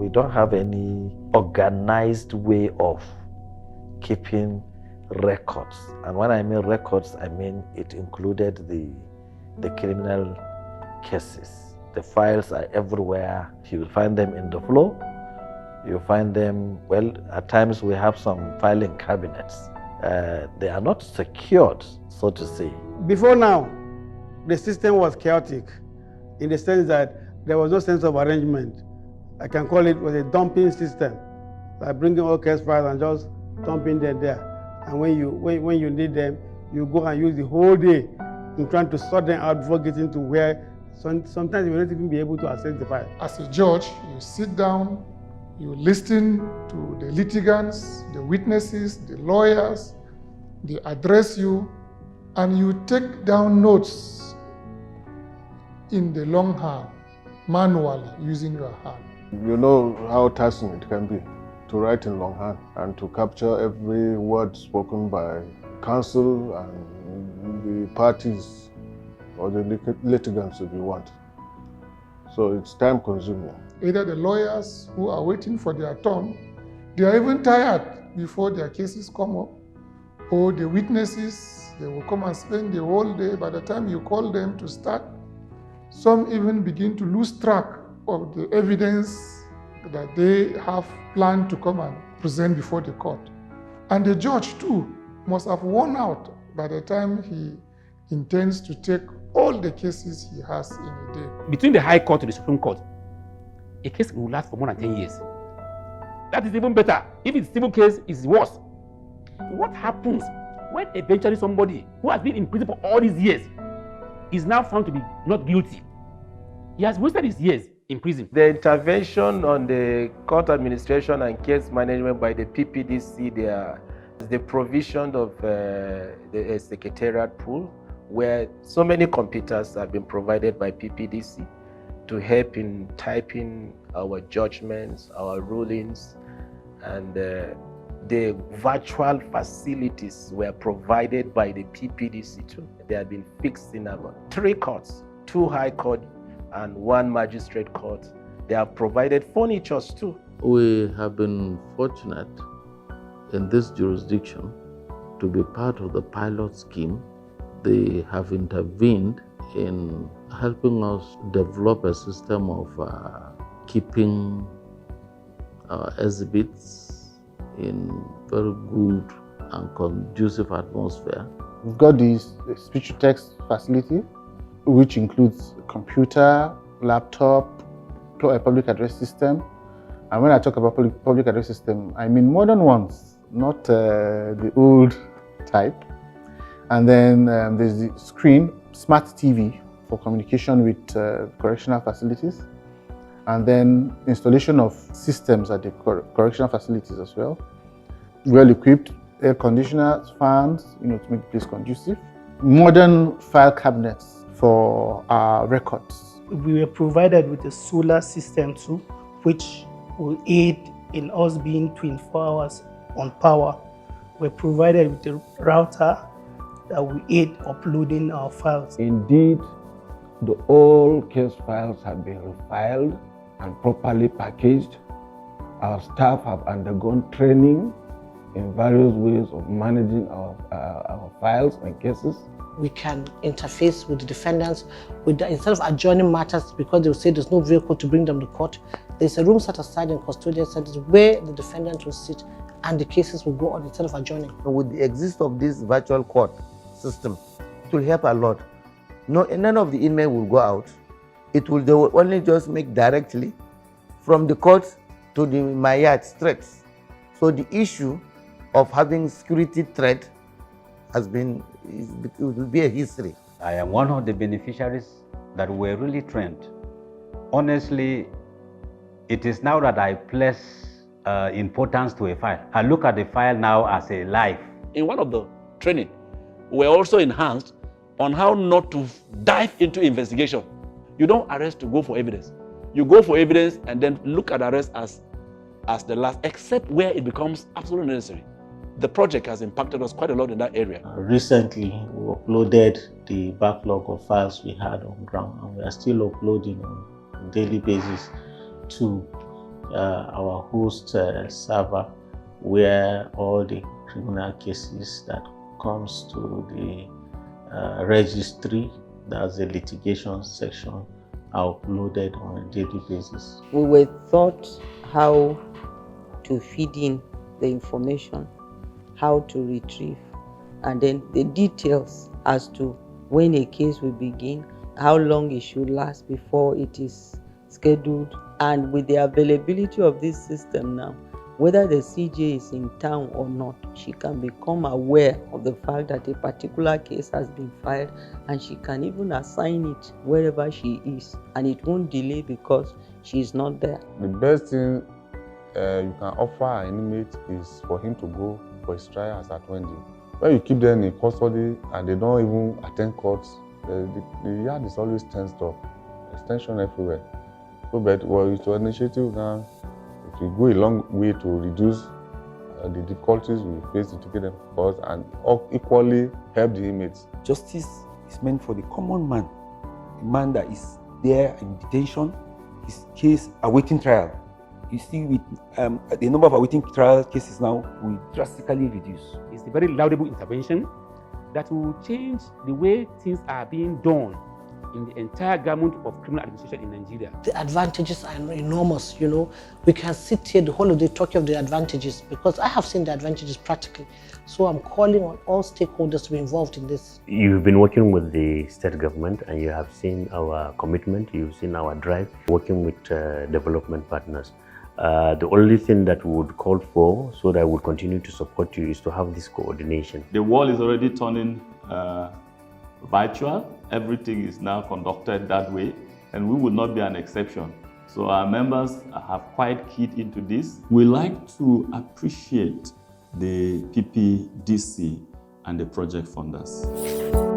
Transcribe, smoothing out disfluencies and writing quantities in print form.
we don't have any organized way of keeping records. And when I mean records, I mean it included the criminal cases. The files are everywhere. You will find them in the floor. You find them, well, at times we have some filing cabinets. They are not secured, so to say. Before now, the system was chaotic in the sense that there was no sense of arrangement. I can call it was a dumping system, like bringing all case files and just dumping them there. And when you need them, you go and use the whole day in trying to sort them out before getting to where sometimes you will not even be able to access the file. As a judge, you sit down, you listen to the litigants, the witnesses, the lawyers, they address you, and you take down notes in the longhand, manually, using your hand. You know how taxing it can be to write in longhand and to capture every word spoken by counsel and the parties or the litigants if you want. So it's time consuming. Either the lawyers who are waiting for their turn, they are even tired before their cases come up, or the witnesses, they will come and spend the whole day. By the time you call them to start, some even begin to lose track of the evidence that they have planned to come and present before the court. And the judge too must have worn out by the time he intends to take all the cases he has in a day. Between the High Court to the Supreme Court, a case will last for more than 10 years. That is even better. If it's a civil case, it's worse. What happens when eventually somebody who has been in prison for all these years is now found to be not guilty? He has wasted his years in prison. The intervention on the court administration and case management by the PPDC, the provision of the secretariat pool, where so many computers have been provided by PPDC to help in typing our judgments, our rulings, and the virtual facilities were provided by the PPDC too. They have been fixed in about 3 courts, 2 high court and 1 magistrate court. They have provided furnitures too. We have been fortunate in this jurisdiction to be part of the pilot scheme. They have intervened in helping us develop a system of keeping our exhibits in very good and conducive atmosphere. We've got this speech-to-text facility, which includes a computer, laptop, a public address system. And when I talk about public address system, I mean modern ones, not the old type. And then there's the screen, smart TV for communication with correctional facilities. And then installation of systems at the correctional facilities as well. Well-equipped air conditioners, fans, to make the place conducive. Modern file cabinets for our records. We were provided with a solar system too, which will aid in us being 24 hours on power. We're provided with a router that will aid uploading our files. Indeed, the all case files have been refiled and properly packaged. Our staff have undergone training in various ways of managing our files and cases. We can interface with the defendants instead of adjourning matters because they will say there's no vehicle to bring them to court. There's a room set aside in custodial settings where the defendant will sit and the cases will go on instead of adjourning. With the existence of this virtual court system, it will help a lot. None of the inmates will go out. They will only just make directly from the court to the Mayat straight. So the issue of having security threat it will be a history. I am one of the beneficiaries that were really trained. Honestly, it is now that I place importance to a file. I look at the file now as a life. In one of the training, we were also enhanced on how not to dive into investigation. You don't arrest to go for evidence. You go for evidence and then look at arrest as the last, except where it becomes absolutely necessary. The project has impacted us quite a lot in that area. Recently, we uploaded the backlog of files we had on ground, and we are still uploading on a daily basis to our host server, where all the criminal cases that comes to the registry, that's the litigation section, are uploaded on a daily basis. We were taught how to feed in the information, how to retrieve, and then the details as to when a case will begin, how long it should last before it is scheduled. And with the availability of this system now, whether the CJ is in town or not, she can become aware of the fact that a particular case has been filed, and she can even assign it wherever she is, and it won't delay because she is not there. The best thing you can offer an inmate is for him to go for his trial as at Wendy. When you keep them in custody and they don't even attend courts, the yard is always tensed up, extension everywhere. So, but with your initiative now, it will go a long way to reduce the difficulties we face to get them to court and equally help the inmates. Justice is meant for the common man, the man that is there in detention, his case awaiting trial. You see, with the number of awaiting trial cases now will drastically reduce. It's a very laudable intervention that will change the way things are being done in the entire gamut of criminal administration in Nigeria. The advantages are enormous, you know. We can sit here the whole of the day talking of the advantages, because I have seen the advantages practically. So I'm calling on all stakeholders to be involved in this. You've been working with the state government and you have seen our commitment, you've seen our drive, working with development partners. The only thing that we would call for, so that we would continue to support you, is to have this coordination. The world is already turning virtual. Everything is now conducted that way, and we would not be an exception. So our members have quite keyed into this. We like to appreciate the PPDC and the project funders.